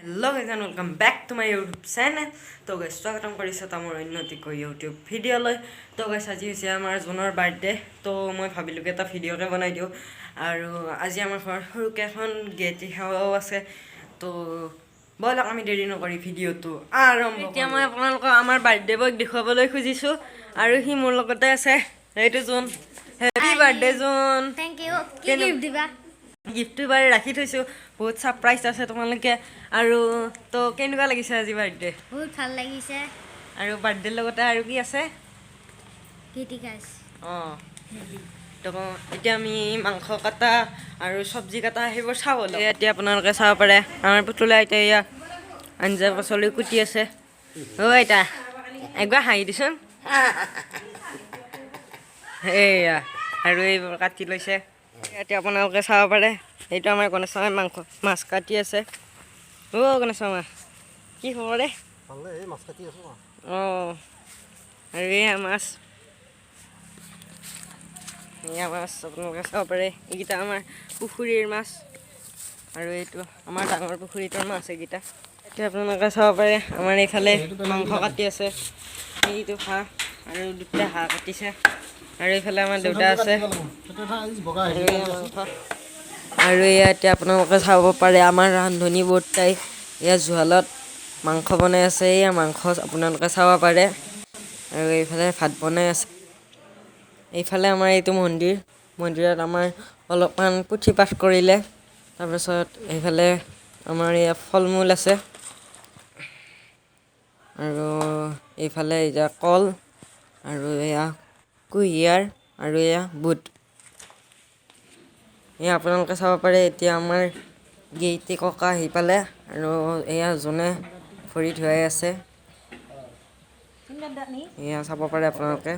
Hello guys and welcome back to my YouTube channel. So guys, স্বাগতম কৰিছো তোমাৰ উন্নতিক YouTube video লৈ। তো guys আজি হৈছে আমাৰ জুনৰ বাৰ্থডে। তো মই ভাবিলো এটা ভিডিওকে বনাই দিও আৰু আজি আমাৰ ঘৰ সৰুকে এখন গেট খাওয়াও আছে। তো বলক আমি দেৰি নকৰি ভিডিওটো আৰম্ভ কৰো। এতিয়া মই আপোনালোকক আমাৰ বাৰ্থডে বয়ক দেখুৱাবলৈ খুজিছো আৰু হি মোৰ লগতে আছে। এইটো June. Happy birthday June. Thank you. কি গিফট দিবা? গিফ্ট বাৰে ৰাখি থৈছো বহুত সাৰপ্ৰাইজ আছে তোমালোকে আৰু তো কেনেকুৱা লাগিছে আজি বাৰ্থডে বহুত ভাল লাগিছে আৰু বাৰ্থডে লগতে আৰু কি আছে কিটিকাস তো এতিয়া আমি মাংস কাটা আৰু সবজি কাটা হেবোৰ চাব লাগে এতিয়া আপোনালোকে চাব পাৰে আমাৰ পুতুলা এতিয়া ইয়া আঞ্জা পাচলি কুটি আছে ঐ এটা একবাৰ হাঁহি দিছোন এয়া আৰু এইবোৰ কাটি লৈছে এতিয়া আপোনালোকে চাব পাৰে এইটো আমাৰ গণেশমাই মাছ কাটি আছে গণেশ মামা কি খবৰ ৰে ভালে এই মাছ কাটি আছো আৰু এয়া মাছ আপোনালোকে চাব পাৰে এইকেইটা আমাৰ পুখুৰীৰ মাছ আৰু এইটো আমাৰ ডাঙৰ পুখুৰীটোৰ মাছ এইকেইটা এতিয়া আপোনালোকে চাব পাৰে আমাৰ এইফালে মাংস কাটি আছে এইটো হাঁহ আৰু দুটা হাঁহ কাটিছে আৰু এইফালে আমাৰ দেউতা আছে আৰু এয়া এতিয়া আপোনালোকে চাব পাৰে আমাৰ ৰান্ধনী বৰ্তাই এয়া জুহালত মাংস বনাই আছে এয়া মাংস আপোনালোকে চাব পাৰে আৰু এইফালে ভাত বনাই আছে এইফালে আমাৰ এইটো মন্দিৰত আমাৰ অলপমান পুথি পাঠ কৰিলে তাৰপিছত এইফালে আমাৰ এয়া ফল মূল আছে আৰু এইফালে এতিয়া কল আৰু এয়া কুঁহিয়াৰ আৰু এয়া বুট এয়া আপোনালোকে চাব পাৰে এতিয়া আমাৰ গেইটি ককা আহি পালে আৰু এয়া জোনে ভৰি ধুৱাই আছে এয়া চাব পাৰে আপোনালোকে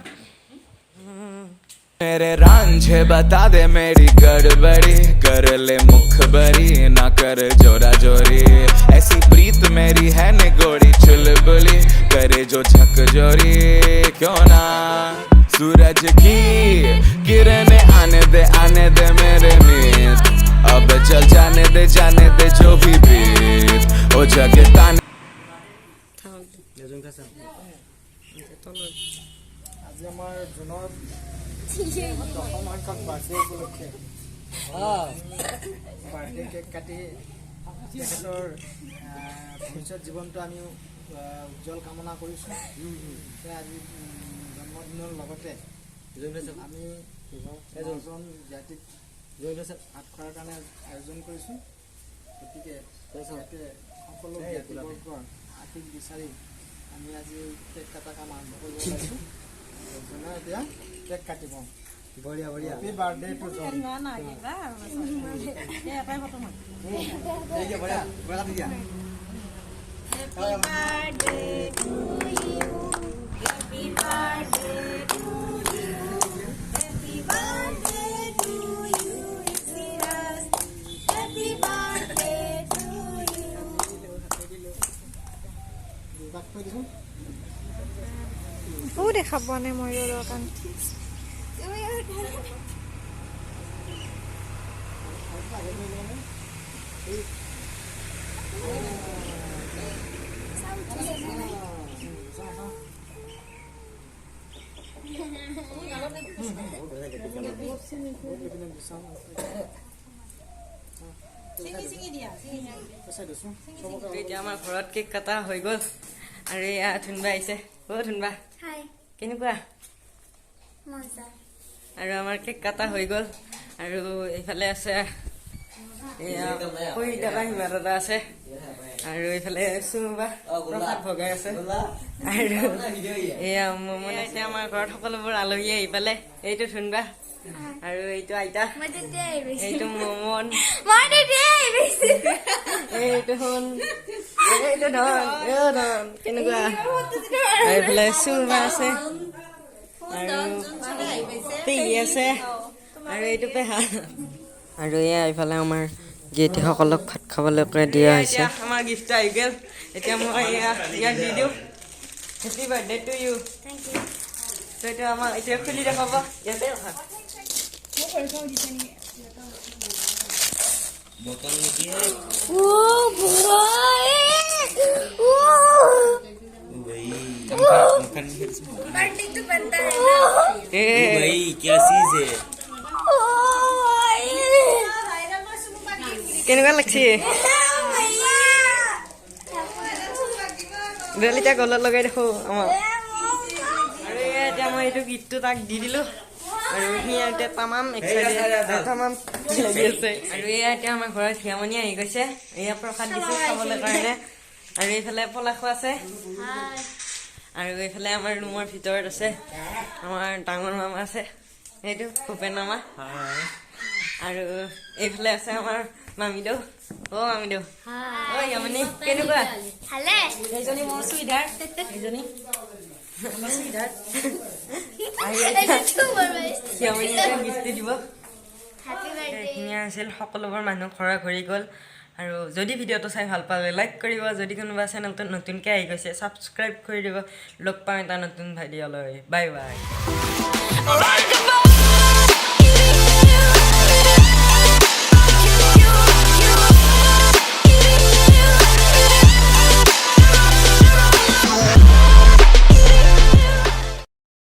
मेरे रांझे बता दे मेरी गड़बड़ी कर ले मुखबरी ना कर जोरा जोरी ऐसी प्रीत मेरी है निगोड़ी चुलबुली करे जो झक जोरी क्यों ना सूरज की किरणें आने दे मेरे मीत अब चल जाने दे जो भी बीत ओ जगे ताने আজি আমাৰ জুনত দশম সংখ্যক বাৰ্থডে উপলক্ষে বাৰ্থডে কেক কাটি তেখেতৰ ভৱিষ্যত জীৱনটো আমি উজ্জ্বল কামনা কৰিছোঁ আজি জন্মদিনৰ লগতে আমি এজন জাতিক ভাত খোৱাৰ কাৰণে আয়োজন কৰিছোঁ গতিকে সকলো জ্ঞাতিবৰ্গৰ আশীষ বিচাৰি আমি আজি কেক কটা কাম আৰম্ভ কৰিব পাৰিছোঁ এতিয়া কেক কাটিব বঢ়িয়া বঢ়িয়া হেপী বাৰ্থডে টু জন দেখা পোৱা নাই মই কাৰণ এতিয়া আমাৰ ঘৰত কেক কাটা হৈ গ'ল আৰু এয়া ধুনবা আহিছে ধুনবা কেনেকুৱা আৰু আমাৰ কেক কাটা হৈ গ'ল আৰু এইফালে আছে এয়া হিমা দাদা আছে আৰু এইফালে চুমবা প্ৰসাদ ভগাই আছে আৰু এয়া মানে এতিয়া আমাৰ ঘৰত সকলোবোৰ আলহী আহি পালে এইটো ধুনবা আৰু এইটো আইতা এইটো মমন এইটো শুন এইটো ধন কেনেকুৱা এইফালে চুমবা আছে আৰু পেহী আছে আৰু এইটো পেহা আৰু এয়া এইফালে আমাৰ গেইটিসকলক ভাত খাবলৈকে দিয়া হৈছে আমাৰ গিফ্ট আহি গ'ল এতিয়া মই ইয়াক দি দিওঁ হেপী বাৰ্থডে টু ইউ তো এইটো আমাক এতিয়া খুলি দেখাব ইয়াতে ৰখা ও ভাই ए भाई क्या चीज है কেনেকুৱা লাগছে দেলিতা গলত লগাই দেখো আমাৰ আৰু এতিয়া মই এইটো গীতটো তাক দি দিলোঁ আৰু সি এতিয়া তামাম এক্সাইটেড তামাম লাগি আছে আৰু এয়া এতিয়া আমাৰ ঘৰত হিয়ামণি আহি গৈছে এয়া প্ৰসাদ দিছে খাবলৈ কাৰণে আৰু এইফালে পলাশো আছে আৰু এইফালে আমাৰ ৰুমৰ ভিতৰত আছে আমাৰ ডাঙৰ মামা আছে এইটো ভূপেন মামা আৰু এইফালে আছে আমাৰ মামিদেউ অ মামিদেউ ঐ হিয়ামণি কেনেকুৱা ভালে এইজনী মোৰ চুইদাৰ এইজনী আমাৰ চুইদাৰ হিয়ামণি গিফ্টটো দিব এইখিনিয়ে আছিল সকলোবোৰ মানুহ ঘৰা ঘৰি গ'ল আৰু যদি ভিডিঅ'টো চাই ভাল পালে লাইক কৰিব যদি কোনোবা চেনেলটো নতুনকৈ আহি গৈছে ছাবস্ক্ৰাইব কৰি দিব লগ পাম এটা নতুন ভিডিঅ'লৈ বাই বাই